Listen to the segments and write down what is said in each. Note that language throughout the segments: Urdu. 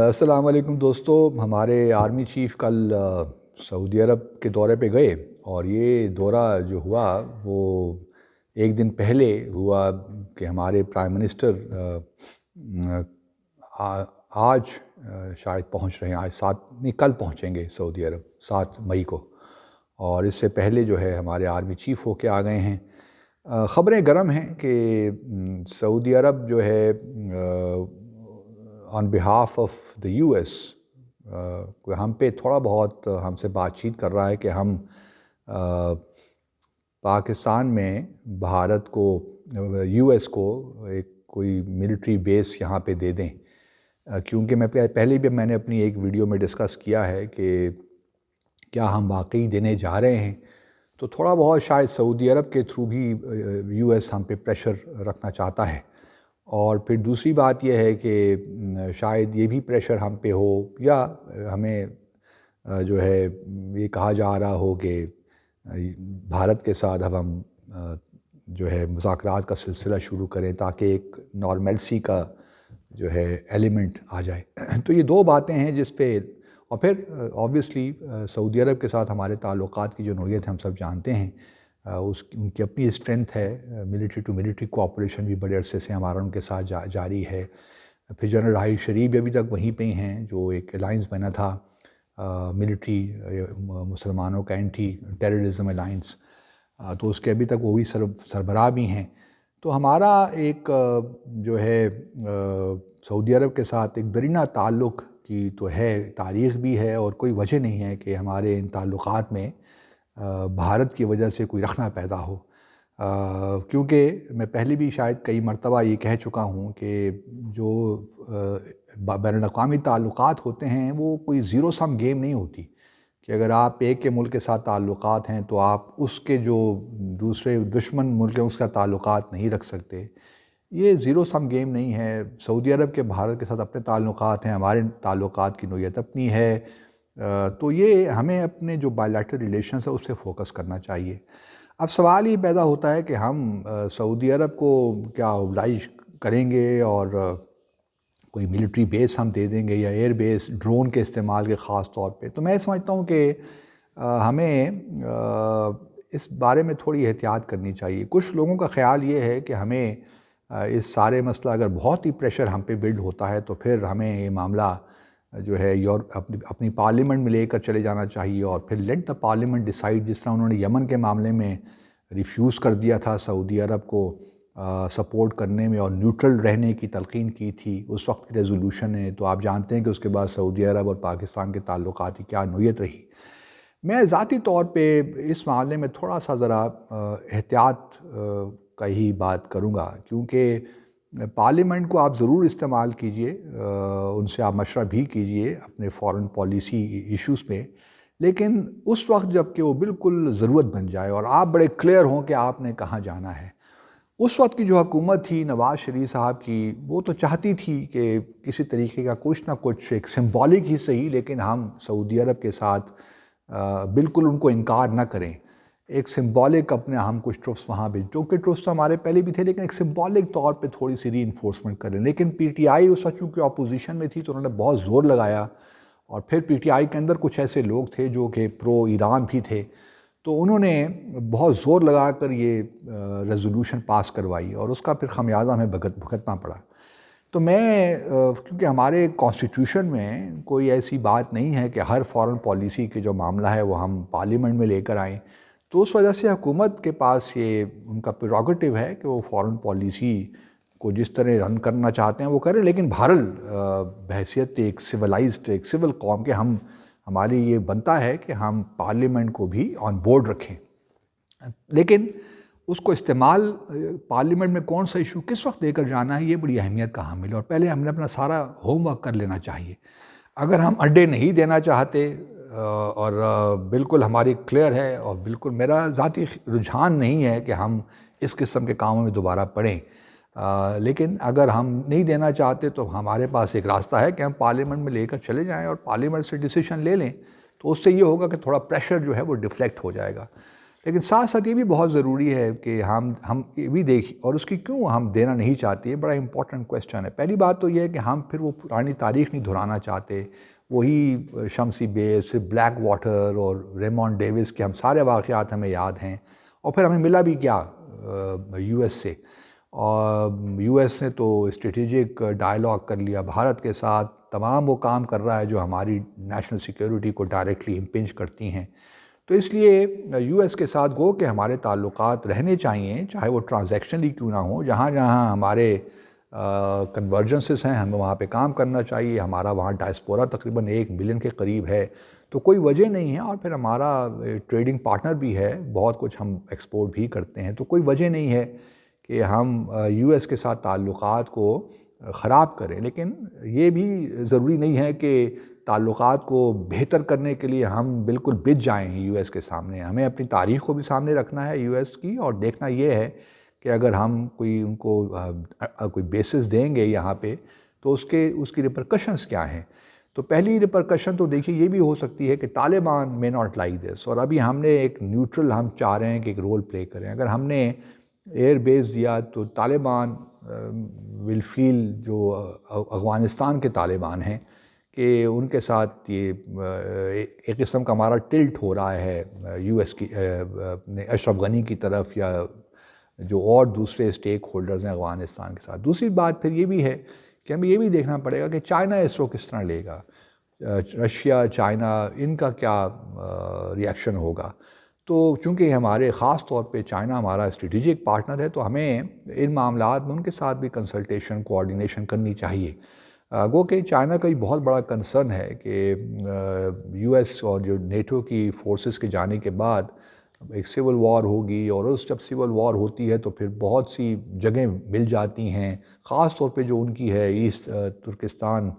السلام علیکم دوستو، ہمارے آرمی چیف کل سعودی عرب کے دورے پہ گئے اور یہ دورہ جو ہوا وہ ایک دن پہلے ہوا کہ ہمارے پرائم منسٹر آج شاید پہنچ رہے ہیں، آج کل پہنچیں گے سعودی عرب 7 مئی کو، اور اس سے پہلے جو ہے ہمارے آرمی چیف ہو کے آ گئے ہیں۔ خبریں گرم ہیں کہ سعودی عرب جو ہے on behalf of the U S ہم پہ تھوڑا بہت ہم سے بات چیت کر رہا ہے کہ ہم پاکستان میں بھارت کو یو ایس کو ایک کوئی ملٹری بیس یہاں پہ دے دیں، کیونکہ میں نے اپنی ایک ویڈیو میں ڈسکس کیا ہے کہ کیا ہم واقعی دینے جا رہے ہیں، تو تھوڑا بہت شاید سعودی عرب کے تھرو بھی یو ایس ہم پہ پریشر رکھنا چاہتا ہے، اور پھر دوسری بات یہ ہے کہ شاید یہ بھی پریشر ہم پہ ہو یا ہمیں جو ہے یہ کہا جا رہا ہو کہ بھارت کے ساتھ اب ہم جو ہے مذاکرات کا سلسلہ شروع کریں تاکہ ایک نارملسی کا جو ہے ایلیمنٹ آ جائے۔ تو یہ دو باتیں ہیں جس پہ، اور پھر آبویسلی سعودی عرب کے ساتھ ہمارے تعلقات کی جو نوعیت ہم سب جانتے ہیں، ان کی اپنی اسٹرینتھ ہے، ملٹری ٹو ملٹری کوآپریشن بھی بڑے عرصے سے ہمارا ان کے ساتھ جاری ہے۔ پھر جنرل راحیل شریف بھی ابھی تک وہیں پہ ہیں، جو ایک الائنس بنا تھا ملٹری مسلمانوں کا اینٹی ٹیررزم الائنس، تو اس کے ابھی تک وہ بھی سربراہ بھی ہیں۔ تو ہمارا ایک جو ہے سعودی عرب کے ساتھ ایک درینہ تعلق کی تو ہے، تاریخ بھی ہے، اور کوئی وجہ نہیں ہے کہ ہمارے ان تعلقات میں بھارت کی وجہ سے کوئی رخنہ پیدا ہو، کیونکہ میں پہلے بھی شاید کئی مرتبہ یہ کہہ چکا ہوں کہ جو بین الاقوامی تعلقات ہوتے ہیں وہ کوئی زیرو سم گیم نہیں ہوتی، کہ اگر آپ ایک کے ملک کے ساتھ تعلقات ہیں تو آپ اس کے جو دوسرے دشمن ملک ہیں اس کا تعلقات نہیں رکھ سکتے۔ یہ زیرو سم گیم نہیں ہے۔ سعودی عرب کے بھارت کے ساتھ اپنے تعلقات ہیں، ہمارے تعلقات کی نوعیت اپنی ہے، تو یہ ہمیں اپنے جو بائیلیٹرل ریلیشنز ہیں اس سے فوکس کرنا چاہیے۔ اب سوال یہ پیدا ہوتا ہے کہ ہم سعودی عرب کو کیا اوبلائج کریں گے اور کوئی ملٹری بیس ہم دے دیں گے یا ایئر بیس ڈرون کے استعمال کے خاص طور پہ، تو میں سمجھتا ہوں کہ ہمیں اس بارے میں تھوڑی احتیاط کرنی چاہیے۔ کچھ لوگوں کا خیال یہ ہے کہ ہمیں اس سارے مسئلہ اگر بہت ہی پریشر ہم پہ بلڈ ہوتا ہے تو پھر ہمیں یہ معاملہ جو ہے اپنی پارلیمنٹ میں لے کر چلے جانا چاہیے، اور پھر لیٹ دا پارلیمنٹ ڈیسائیڈ، جس طرح انہوں نے یمن کے معاملے میں ریفیوز کر دیا تھا سعودی عرب کو سپورٹ کرنے میں اور نیوٹرل رہنے کی تلقین کی تھی، اس وقت کی ریزولوشن ہے، تو آپ جانتے ہیں کہ اس کے بعد سعودی عرب اور پاکستان کے تعلقات کی کیا نوعیت رہی۔ میں ذاتی طور پہ اس معاملے میں تھوڑا سا ذرا احتیاط کا ہی بات کروں گا، کیونکہ پارلیمنٹ کو آپ ضرور استعمال کیجئے، ان سے آپ مشورہ بھی کیجئے اپنے فارن پالیسی ایشوز پہ، لیکن اس وقت جب کہ وہ بالکل ضرورت بن جائے اور آپ بڑے کلیئر ہوں کہ آپ نے کہاں جانا ہے۔ اس وقت کی جو حکومت تھی نواز شریف صاحب کی، وہ تو چاہتی تھی کہ کسی طریقے کا کچھ نہ کچھ ایک سمبولک ہی صحیح، لیکن ہم سعودی عرب کے ساتھ بالکل ان کو انکار نہ کریں، ایک سمبولک اپنے ہم کچھ ٹروپس وہاں بھی، جو کہ ٹروپس تو ہمارے پہلے بھی تھے، لیکن ایک سمبولک طور پہ تھوڑی سی ری انفورسمنٹ کریں۔ لیکن پی ٹی آئی اس وقت چونکہ اپوزیشن میں تھی تو انہوں نے بہت زور لگایا، اور پھر پی ٹی آئی کے اندر کچھ ایسے لوگ تھے جو کہ پرو ایران بھی تھے، تو انہوں نے بہت زور لگا کر یہ ریزولوشن پاس کروائی، اور اس کا پھر خمیازہ ہمیں بھگتنا پڑا۔ تو میں کیونکہ ہمارے کانسٹیٹیوشن میں کوئی ایسی بات نہیں ہے کہ ہر فارن پالیسی کے جو معاملہ ہے وہ ہم پارلیمنٹ میں لے کر آئیں، تو اس وجہ سے حکومت کے پاس یہ ان کا پریروگیٹو ہے کہ وہ فارن پالیسی کو جس طرح رن کرنا چاہتے ہیں وہ کریں، لیکن بہرحال بحیثیت ایک سویلائزڈ ایک سول قوم کے ہماری یہ بنتا ہے کہ ہم پارلیمنٹ کو بھی آن بورڈ رکھیں، لیکن اس کو استعمال پارلیمنٹ میں کون سا ایشو کس وقت لے کر جانا ہے یہ بڑی اہمیت کا حامل ہے، اور پہلے ہم نے اپنا سارا ہوم ورک کر لینا چاہیے۔ اگر ہم اڈے نہیں دینا چاہتے اور بالکل ہماری کلیئر ہے، اور بالکل میرا ذاتی رجحان نہیں ہے کہ ہم اس قسم کے کاموں میں دوبارہ پڑیں، لیکن اگر ہم نہیں دینا چاہتے تو ہمارے پاس ایک راستہ ہے کہ ہم پارلیمنٹ میں لے کر چلے جائیں اور پارلیمنٹ سے ڈیسیشن لے لیں، تو اس سے یہ ہوگا کہ تھوڑا پریشر جو ہے وہ ڈیفلیکٹ ہو جائے گا۔ لیکن ساتھ ساتھ یہ بھی بہت ضروری ہے کہ ہم یہ بھی دیکھیں، اور اس کی کیوں ہم دینا نہیں چاہتے، یہ بڑا امپورٹنٹ کویسچن ہے۔ پہلی بات تو یہ ہے کہ ہم پھر وہ پرانی تاریخ نہیں دہرانا چاہتے، وہی شمسی بیس، بلیک واٹر اور ریمونڈ ڈیوس کے ہم سارے واقعات ہمیں یاد ہیں، اور پھر ہمیں ملا بھی کیا یو ایس سے، اور یو ایس نے تو اسٹریٹجک ڈائلاگ کر لیا بھارت کے ساتھ، تمام وہ کام کر رہا ہے جو ہماری نیشنل سیکیورٹی کو ڈائریکٹلی امپنج کرتی ہیں۔ تو اس لیے یو ایس کے ساتھ گو کہ ہمارے تعلقات رہنے چاہیے، چاہے وہ ٹرانزیکشنلی کیوں نہ ہوں، جہاں جہاں ہمارے کنورجنسز ہیں ہمیں وہاں پہ کام کرنا چاہیے۔ ہمارا وہاں ڈائسپورا تقریباً 1 ملین کے قریب ہے، تو کوئی وجہ نہیں ہے، اور پھر ہمارا ٹریڈنگ پارٹنر بھی ہے، بہت کچھ ہم ایکسپورٹ بھی کرتے ہیں، تو کوئی وجہ نہیں ہے کہ ہم یو ایس کے ساتھ تعلقات کو خراب کریں۔ لیکن یہ بھی ضروری نہیں ہے کہ تعلقات کو بہتر کرنے کے لیے ہم بالکل بچ جائیں یو ایس کے سامنے۔ ہمیں اپنی تاریخ کو بھی سامنے رکھنا ہے یو ایس کی، اور دیکھنا یہ ہے کہ اگر ہم ان کو کوئی بیسس دیں گے یہاں پہ تو اس کی ریپرکشنز کیا ہیں۔ تو پہلی ریپرکشن تو دیکھیے یہ بھی ہو سکتی ہے کہ Taliban may not like this، اور ابھی ہم نے ایک نیوٹرل ہم چاہ رہے ہیں کہ ایک رول پلے کریں۔ اگر ہم نے ایئر بیس دیا تو طالبان ول فیل، جو افغانستان کے طالبان ہیں، کہ ان کے ساتھ یہ ایک قسم کا ہمارا ٹلٹ ہو رہا ہے یو ایس کی اشرف غنی کی طرف، یا جو اور دوسرے اسٹیک ہولڈرز ہیں افغانستان کے ساتھ۔ دوسری بات پھر یہ بھی ہے کہ ہمیں یہ بھی دیکھنا پڑے گا کہ چائنا اس کو کس طرح لے گا، رشیا، چائنا، ان کا کیا ریئیکشن ہوگا۔ تو چونکہ ہمارے خاص طور پہ چائنا ہمارا اسٹریٹجک پارٹنر ہے، تو ہمیں ان معاملات میں ان کے ساتھ بھی کنسلٹیشن، کوآرڈینیشن کرنی چاہیے۔ گو کہ چائنا کا ایک بہت بڑا کنسرن ہے کہ یو ایس اور جو نیٹو کی فورسز کے جانے کے بعد ایک سول وار ہوگی، اور جب سول وار ہوتی ہے تو پھر بہت سی جگہیں مل جاتی ہیں، خاص طور پہ جو ان کی ہے East Turkestan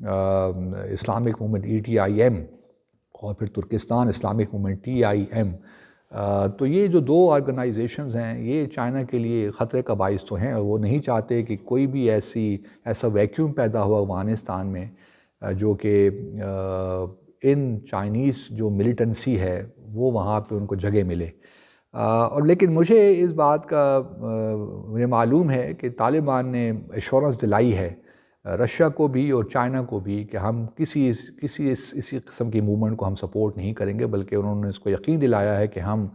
Islamic Movement ETIM، اور پھر ترکستان اسلامک موومنٹ TIM۔ تو یہ جو 2 آرگنائزیشنز ہیں یہ چائنا کے لیے خطرے کا باعث تو ہیں، اور وہ نہیں چاہتے کہ کوئی بھی ایسا ویکیوم پیدا ہوا افغانستان میں جو کہ ان چائنیز جو ملیٹنسی ہے وہ وہاں پہ ان کو جگہ ملے۔ اور لیکن مجھے اس بات کا مجھے معلوم ہے کہ طالبان نے ایشورنس دلائی ہے رشیا کو بھی اور چائنا کو بھی کہ ہم اسی قسم کی موومنٹ کو ہم سپورٹ نہیں کریں گے، بلکہ انہوں نے اس کو یقین دلایا ہے کہ ہم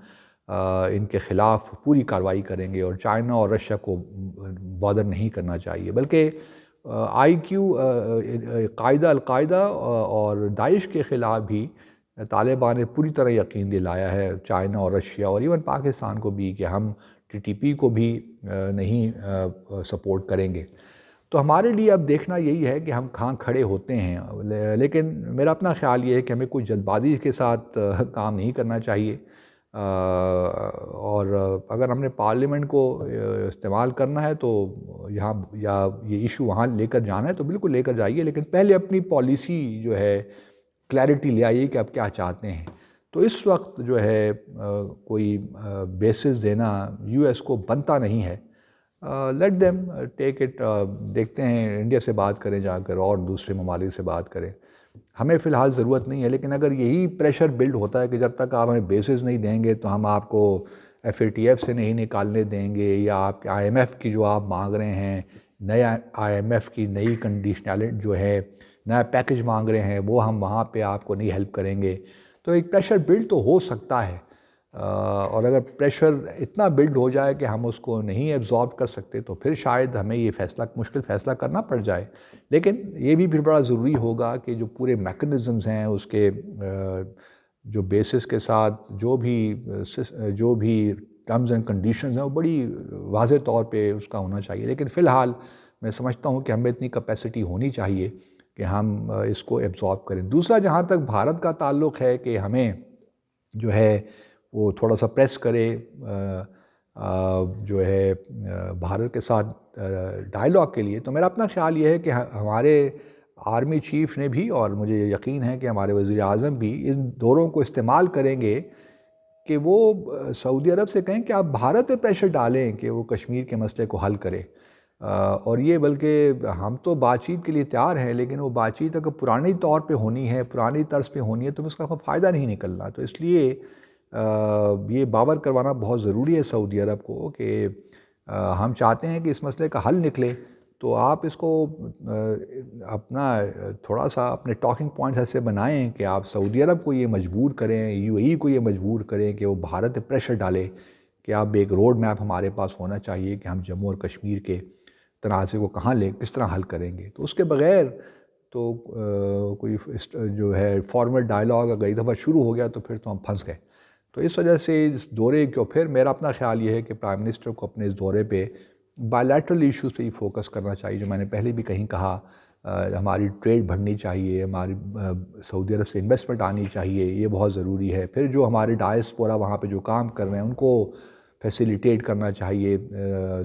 ان کے خلاف پوری کارروائی کریں گے، اور چائنا اور رشیا کو بادر نہیں کرنا چاہیے۔ بلکہ القاعدہ اور داعش کے خلاف بھی طالبان نے پوری طرح یقین دلایا ہے چائنا اور رشیا اور ایون پاکستان کو بھی کہ ہم TTP کو بھی نہیں سپورٹ کریں گے۔ تو ہمارے لیے اب دیکھنا یہی ہے کہ ہم کہاں کھڑے ہوتے ہیں، لیکن میرا اپنا خیال یہ ہے کہ ہمیں کوئی جلد بازی کے ساتھ کام نہیں کرنا چاہیے، اور اگر ہم نے پارلیمنٹ کو استعمال کرنا ہے تو یہاں یا یہ ایشو وہاں لے کر جانا ہے تو بالکل لے کر جائیے، لیکن پہلے اپنی پالیسی جو ہے کلیئرٹی لے آئیے کہ آپ کیا چاہتے ہیں۔ تو اس وقت جو ہے کوئی بیسس دینا یو ایس کو بنتا نہیں ہے۔ لیٹ دیم ٹیک اٹ، دیکھتے ہیں انڈیا سے بات کریں جا کر اور دوسرے ممالک سے بات کریں، ہمیں فی الحال ضرورت نہیں ہے۔ لیکن اگر یہی پریشر بلڈ ہوتا ہے کہ جب تک آپ ہمیں بیسز نہیں دیں گے تو ہم آپ کو FATF سے نہیں نکالنے دیں گے، یا آپ کے IMF کی جو آپ مانگ رہے ہیں، نیا IMF کی نئی کنڈیشنلٹی جو ہے، نیا پیکج مانگ رہے ہیں، وہ ہم وہاں پہ آپ کو نہیں ہیلپ کریں گے، تو ایک پریشر بلڈ تو ہو سکتا ہے۔ اور اگر پریشر اتنا بلڈ ہو جائے کہ ہم اس کو نہیں ایبزارب کر سکتے تو پھر شاید ہمیں یہ مشکل فیصلہ کرنا پڑ جائے۔ لیکن یہ بھی پھر بڑا ضروری ہوگا کہ جو پورے میکنزمز ہیں اس کے جو بیسس کے ساتھ جو بھی ٹرمز اینڈ کنڈیشنز ہیں وہ بڑی واضح طور پہ اس کا ہونا چاہیے۔ لیکن فی الحال میں سمجھتا ہوں کہ ہمیں اتنی کیپیسٹی ہونی چاہیے کہ ہم اس کو ایبزارب کریں۔ دوسرا، جہاں تک بھارت کا تعلق ہے کہ ہمیں جو ہے وہ تھوڑا سا پریس کرے جو ہے بھارت کے ساتھ ڈائلاگ کے لیے، تو میرا اپنا خیال یہ ہے کہ ہمارے آرمی چیف نے بھی، اور مجھے یقین ہے کہ ہمارے وزیر اعظم بھی ان دوروں کو استعمال کریں گے کہ وہ سعودی عرب سے کہیں کہ آپ بھارت پہ پریشر ڈالیں کہ وہ کشمیر کے مسئلے کو حل کرے، اور یہ بلکہ ہم تو بات چیت کے لیے تیار ہیں، لیکن وہ بات چیت اگر پرانی طور پہ ہونی ہے، پرانی طرز پہ ہونی ہے تو اس کا کوئی فائدہ نہیں نکلنا۔ تو اس لیے یہ باور کروانا بہت ضروری ہے سعودی عرب کو کہ ہم چاہتے ہیں کہ اس مسئلے کا حل نکلے، تو آپ اس کو اپنا تھوڑا سا اپنے ٹاکنگ پوائنٹس ایسے بنائیں کہ آپ سعودی عرب کو یہ مجبور کریں، یو اے ای کو یہ مجبور کریں کہ وہ بھارت پہ پریشر ڈالے کہ آپ ایک روڈ میپ ہمارے پاس ہونا چاہیے کہ ہم جموں اور کشمیر کے تنازع کو کس طرح حل کریں گے۔ تو اس کے بغیر تو کوئی جو ہے فارمل ڈائلاگ اگر ایک دفعہ شروع ہو گیا تو پھر تو ہم پھنس گئے۔ تو اس وجہ سے اس دورے کو پھر میرا اپنا خیال یہ ہے کہ پرائم منسٹر کو اپنے اس دورے پہ بائیلیٹرل ایشوز پہ ہی فوکس کرنا چاہیے، جو میں نے پہلے بھی کہیں کہا، ہماری ٹریڈ بڑھنی چاہیے، ہماری سعودی عرب سے انویسٹمنٹ آنی چاہیے، یہ بہت ضروری ہے۔ پھر جو ہمارے ڈائسپورا وہاں پہ جو کام کر رہے ہیں ان کو فیسیلیٹیٹ کرنا چاہیے،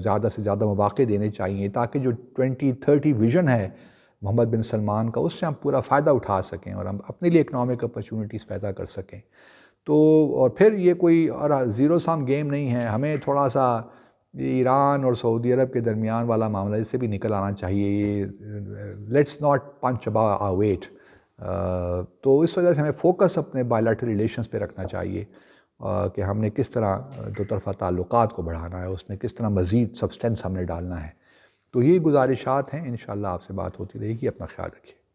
زیادہ سے زیادہ مواقع دینے چاہیے تاکہ جو 2030 ویژن ہے محمد بن سلمان کا، اس سے ہم پورا فائدہ اٹھا سکیں اور ہم اپنے لیے اکنامک اپرچونٹیز پیدا کر سکیں۔ تو اور پھر یہ کوئی اور زیرو سام گیم نہیں ہے، ہمیں تھوڑا سا یہ ایران اور سعودی عرب کے درمیان والا معاملہ اس سے بھی نکل آنا چاہیے، یہ let's not punch about our weight. تو اس وجہ سے ہمیں فوکس اپنے بائیلیٹرل ریلیشنز پہ رکھنا چاہیے کہ ہم نے کس طرح دو طرفہ تعلقات کو بڑھانا ہے، اس میں کس طرح مزید سبسٹینس ہم نے ڈالنا ہے۔ تو یہ گزارشات ہیں، انشاءاللہ آپ سے بات ہوتی رہے گی، اپنا خیال رکھیے۔